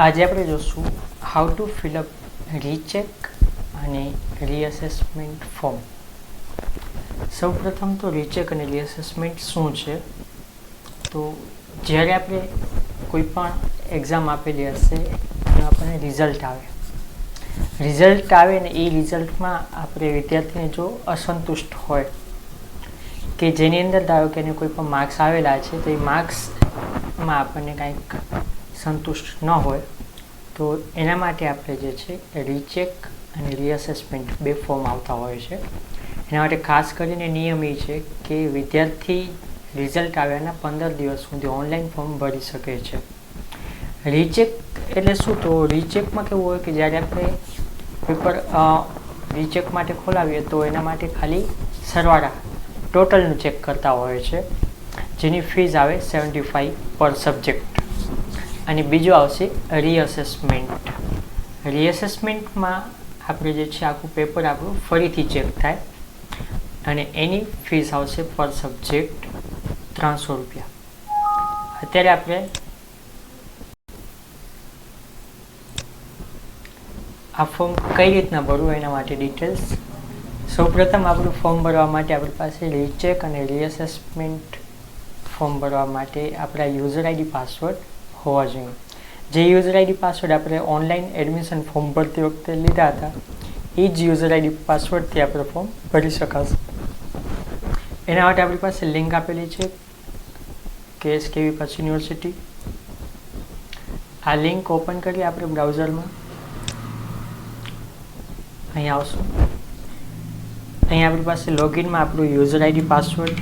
આજે આપણે જોશું હાઉ ટુ ફિલઅપ રીચેક અને રીઅસેસમેન્ટ ફોર્મ. સૌપ્રથમ તો રીચેક અને રીઅસેસમેન્ટ શું છે? તો જ્યારે આપણે કોઈ પણ એક્ઝામ આપેલી હશે એનું આપણને રિઝલ્ટ આવે ને એ રિઝલ્ટમાં આપણે વિદ્યાર્થીને જો અસંતુષ્ટ હોય કે જેની અંદર ધારો કે એને કોઈ પણ માર્ક્સ આવેલા છે તો એ માર્ક્સમાં આપણને કાંઈક સંતુષ્ટ ન હોય તો એના માટે આપણે જે છે રીચેક અને રીઅસેસમેન્ટ બે ફોર્મ આવતા હોય છે. એના માટે ખાસ કરીને નિયમ એ છે કે વિદ્યાર્થી રિઝલ્ટ આવ્યાના 15 દિવસ સુધી ઓનલાઈન ફોર્મ ભરી શકે છે. રીચેક એટલે શું? તો રીચેકમાં કેવું હોય કે જ્યારે આપણે પેપર રીચેક માટે ખોલાવીએ તો એના માટે ખાલી સરવાળા ટોટલનું ચેક કરતા હોય છે, જેની ફીઝ આવે 75 પર સબ્જેક્ટ. અને બીજું આવશે રીઅસેસમેન્ટ. રીઅસેસમેન્ટમાં આપણે જે છે આખું પેપર આપણું ફરીથી ચેક થાય અને એની ફીસ આવશે પર સબ્જેક્ટ 300 રૂપિયા. અત્યારે આપણે આ ફોર્મ કઈ રીતના ભરવું એના માટે ડિટેલ્સ. સૌપ્રથમ આપણું ફોર્મ ભરવા માટે આપણી પાસે રીચેક અને રીઅસેસમેન્ટ ફોર્મ ભરવા માટે આપણા યુઝર આઈડી પાસવર્ડ હોવા જોઈએ. જે યુઝર આઈડી પાસવર્ડ આપણે ઓનલાઈન એડમિશન ફોર્મ ભરતી વખતે લીધા હતા એ જ યુઝર આઈડી પાસવર્ડથી આપણે ફોર્મ ભરી શકાશે. એના માટે આપણી પાસે લિંક આપેલી છે KSKV કચ્છ યુનિવર્સિટી. આ લિંક ઓપન કરી આપણે બ્રાઉઝરમાં અહીં આવશું. અહીં આપણી પાસે લોગિનમાં આપણું યુઝર આઈડી પાસવર્ડ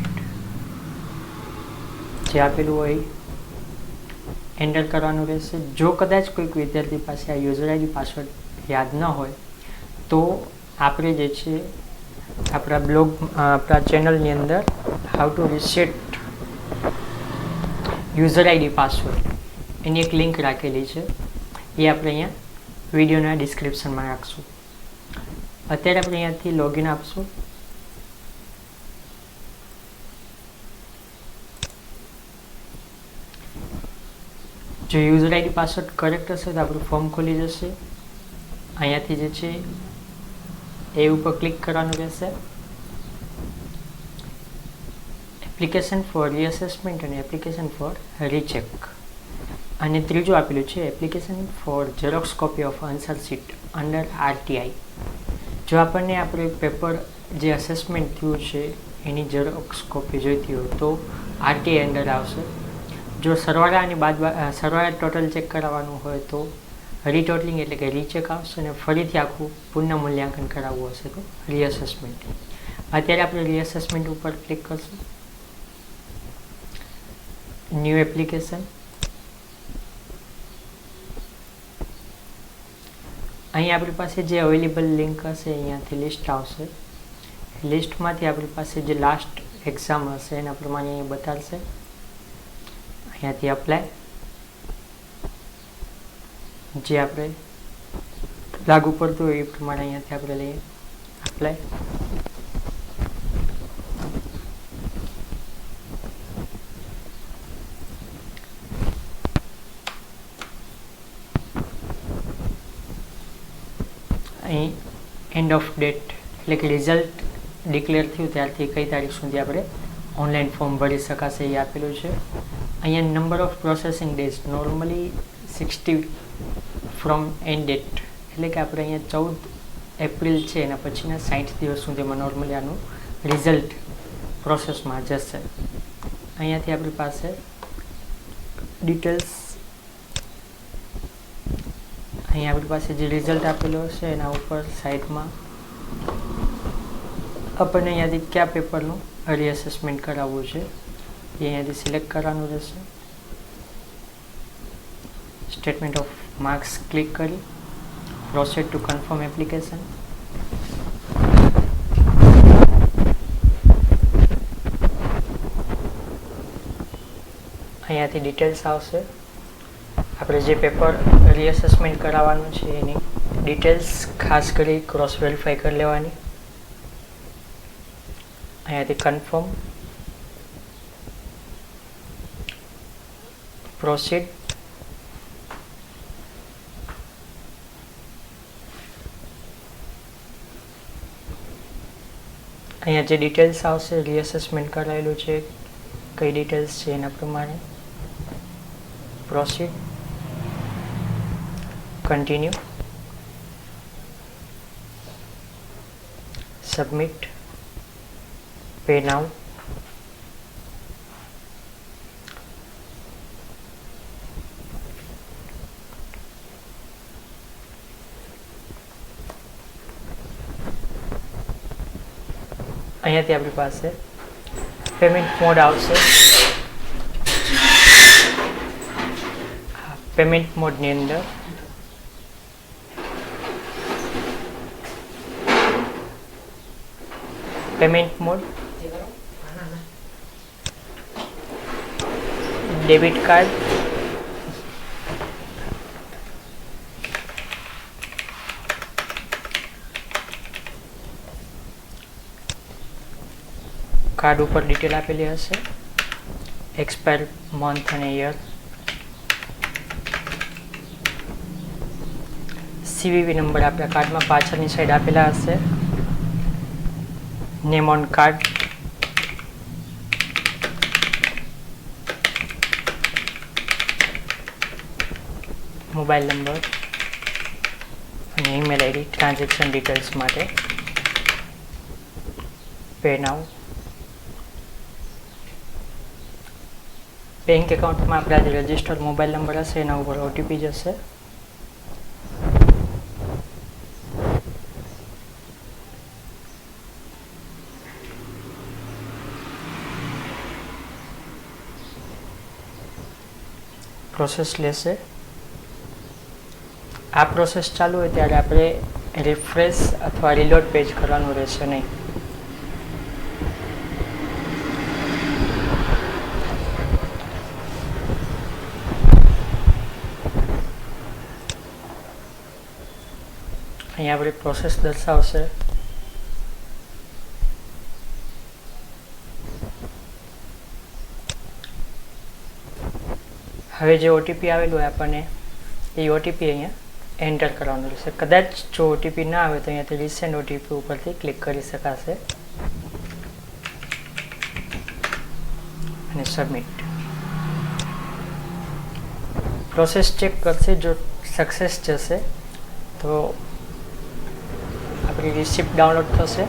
જે આપેલું હોય એન્ટર કરવાનું રહેશે. જો કદાચ કોઈક વિદ્યાર્થી પાસે આ યુઝર આઈડી પાસવર્ડ યાદ ન હોય તો આપણે જે છે આપણા ચેનલની અંદર how to reset user ID password એની એક લિંક રાખેલી છે, એ આપણે અહીંયા વિડીયોના ડિસ્ક્રિપ્શનમાં રાખશું. અત્યારે આપણે અહીંયાથી લોગિન આપશું. જો યુઝર આઈડી પાસવર્ડ કરેક્ટ હશે તો આપણું ફોર્મ ખોલી જશે. અહીંયાથી જે છે એ ઉપર ક્લિક કરવાનું રહેશે. એપ્લિકેશન ફોર રીઅસેસમેન્ટ અને એપ્લિકેશન ફોર રીચેક. અને ત્રીજું આપેલું છે application for xerox copy of answer sheet under RTI. જો આપણને આપણે પેપર જે અસેસમેન્ટ થયું છે એની ઝેરોક્સ કોપી જોઈતી હોય તો RTI અંડર આવશે. જો સરવાળા અને સરવાળા ટોટલ ચેક કરાવવાનું હોય તો રીટોટલિંગ એટલે કે રીચેક આવશે અને ફરીથી આખું પુનઃ મૂલ્યાંકન કરાવવું હશે તો રીઅસેસમેન્ટ. અત્યારે આપણે રીઅસેસમેન્ટ ઉપર ક્લિક કરશું. New application. અહીં આપણી પાસે જે અવેલેબલ લિંક હશે અહીંયાથી લિસ્ટ આવશે. લિસ્ટમાંથી આપણી પાસે જે લાસ્ટ એક્ઝામ હશે એના પ્રમાણે અહીં બતાવશે. અહીંયાથી અપ્લાય, જે આપણે લાગુ પડતું હોય એ પ્રમાણે અહીંયાથી આપણે લઈએ અપ્લાય. અહીં એન્ડ ઓફ ડેટ એટલે કે રિઝલ્ટ ડિક્લેર થયું ત્યારથી કઈ તારીખ સુધી આપણે ઓનલાઈન ફોર્મ ભરી શકાશે એ આપેલું છે. અહીંયા number of processing days normally 60 from and date એટલે કે આપણે અહીંયા 14 એપ્રિલ છે એના પછીના 60 દિવસ સુધીમાં નોર્મલી આનું રિઝલ્ટ પ્રોસેસમાં જશે. અહીંયાથી આપણી પાસે ડિટેલ્સ, અહીં આપણી પાસે જે રિઝલ્ટ આપેલો હશે એના ઉપર સાઈડમાં આપણને અહીંયાથી કયા પેપરનું રીઅસેસમેન્ટ કરાવવું છે એ અહીંયાથી સિલેક્ટ કરવાનું રહેશે. સ્ટેટમેન્ટ ઓફ માર્ક્સ ક્લિક કરી પ્રોસીડ ટુ કન્ફર્મ એપ્લિકેશન. અહીંયાથી ડિટેલ્સ આવશે. આપણે જે પેપર રીઅસેસમેન્ટ કરાવવાનું છે એની ડિટેલ્સ ખાસ કરી ક્રોસ વેરીફાઈ કરી લેવાની. અહીંયાથી કન્ફર્મ, પ્રોસીડ અહીંયા જે ડિટેલ્સ આવશે રીઅસેસમેન્ટ કરાયેલું છે કઈ ડિટેલ્સ છે એના પ્રમાણે પ્રોસીડ, કન્ટિન્યુ, સબમિટ, પે નાઉ, અહીંયાથી આપણી પાસે પેમેન્ટ મોડ આવશે. પેમેન્ટ મોડની અંદર payment mode debit card, card ઉપર ડિટેલ આપેલી હશે, એક્સપાયર મંથ અને યર, CVV નંબર આપણા કાર્ડમાં પાછળની સાઈડ આપેલા હશે, name on card, mobile number અને ઈમેલ આઈડી ટ્રાન્ઝેક્શન ડિટેલ્સ માટે, પે નાઉ. બેંક એકાઉન્ટમાં આપણા જે રજિસ્ટર્ડ મોબાઈલ નંબર હશે એના ઉપર OTP જશે. પ્રોસેસ લેશે. આ પ્રોસેસ ચાલુ હોય ત્યારે આપણે રિફ્રેશ અથવા રીલોડ પેજ કરવાનું રહેશે નહીં. અહીંયા આપણે પ્રોસેસ દર્શાવશે. હવે જે OTP આવેલું હોય આપણને એ OTP અહીંયા એન્ટર કરવાનું રહેશે. કદાચ જો OTP ના આવે તો અહીંયાથી રિસેન્ટ OTP ઉપરથી ક્લિક કરી શકાશે અને સબમિટ. પ્રોસેસ ચેક કરશે. જો સક્સેસ જશે તો આપણી રિસિપ્ટ ડાઉનલોડ થશે.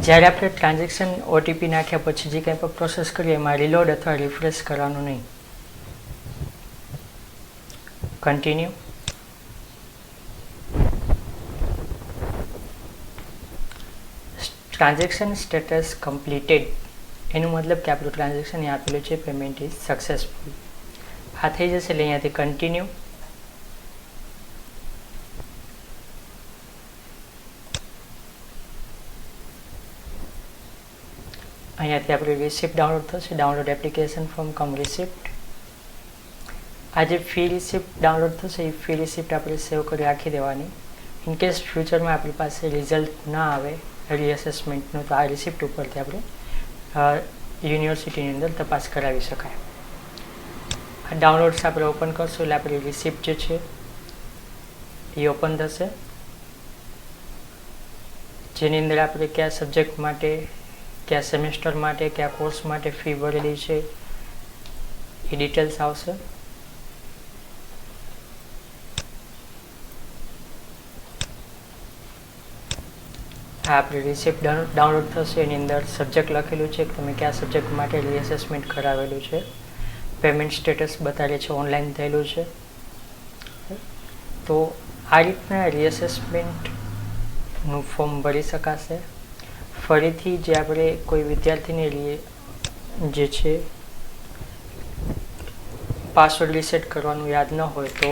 જ્યારે આપણે ટ્રાન્ઝેક્શન OTP નાખ્યા પછી જે કંઈ પણ પ્રોસેસ કરીએ એમાં રીલોડ અથવા રિફ્રેશ કરવાનું નહીં. કન્ટિન્યુ, ટ્રાન્ઝેક્શન સ્ટેટસ કમ્પ્લીટેડ એનું મતલબ કે આપણું ટ્રાન્ઝેક્શન અહીં આપેલું છે પેમેન્ટ ઇઝ સક્સેસફુલ. આ થઈ જશે એટલે અહીંયાથી કન્ટિન્યુ, અહીંયાથી આપણી રિસિપ્ટ ડાઉનલોડ થશે. ડાઉનલોડ એપ્લિકેશન ફોર્મ કમ રિસિપ્ટ. આ જે ફી રિસિપ્ટ ડાઉનલોડ થશે એ ફી રિસિપ્ટ આપણે સેવ કરી રાખી દેવાની. ઇનકેસ ફ્યુચરમાં આપણી પાસે રિઝલ્ટ ના આવે રીઅસેસમેન્ટનું તો આ રિસિપ્ટ ઉપરથી આપણે યુનિવર્સિટીની અંદર તપાસ કરાવી શકાય. આ ડાઉનલોડ્સ આપણે ઓપન કરશું એટલે આપણી રિસિપ્ટ જે છે એ ઓપન થશે, જેની અંદર આપણે કયા સબ્જેક્ટ માટે, કયા સેમેસ્ટર માટે, કયા કોર્સ માટે ફી ભરેલી છે એ ડિટેલ્સ આવશે. આ આપણી રિસિપ્ટ ડાઉનલોડ થશે. એની અંદર સબ્જેક્ટ લખેલું છે કે તમે કયા સબ્જેક્ટ માટે રીઅસેસમેન્ટ કરાવેલું છે, પેમેન્ટ સ્ટેટસ બતાવે છે, ઓનલાઈન થયેલું છે. તો આ રીતના રીઅસેસમેન્ટનું ફોર્મ ભરી શકાશે. ફરીથી જે આપણે કોઈ વિદ્યાર્થીને જે છે પાસવર્ડ રીસેટ કરવાનું યાદ ન હોય તો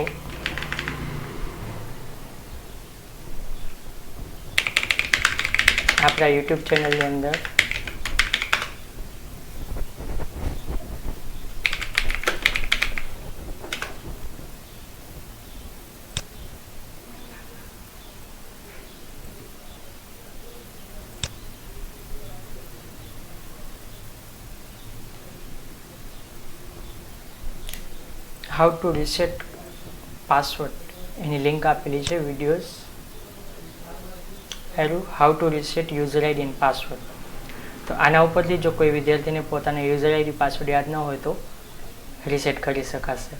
આપણા યુટ્યુબ ચેનલની અંદર how to reset password any link આપેલી છે videos how to reset user ID and password. તો આના ઉપરથી જો કોઈ વિદ્યાર્થીને પોતાના યુઝર આઈડી પાસવર્ડ યાદ ન હોય તો રીસેટ કરી શકાશે.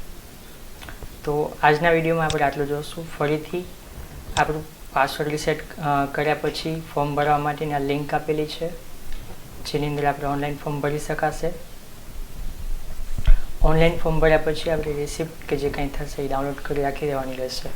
તો આજના વિડીયોમાં આપણે આટલું જોઈશું. ફરીથી આપણું પાસવર્ડ રીસેટ કર્યા પછી ફોર્મ ભરવા માટેની આ લિંક આપેલી છે જેની અંદર આપણે ઓનલાઈન ફોર્મ ભરી શકાશે. ઓનલાઈન ફોર્મ ભર્યા પછી આપણે રિસિપ્ટ કે જે કંઈ થશે એ ડાઉનલોડ કરી રાખી દેવાની રહેશે.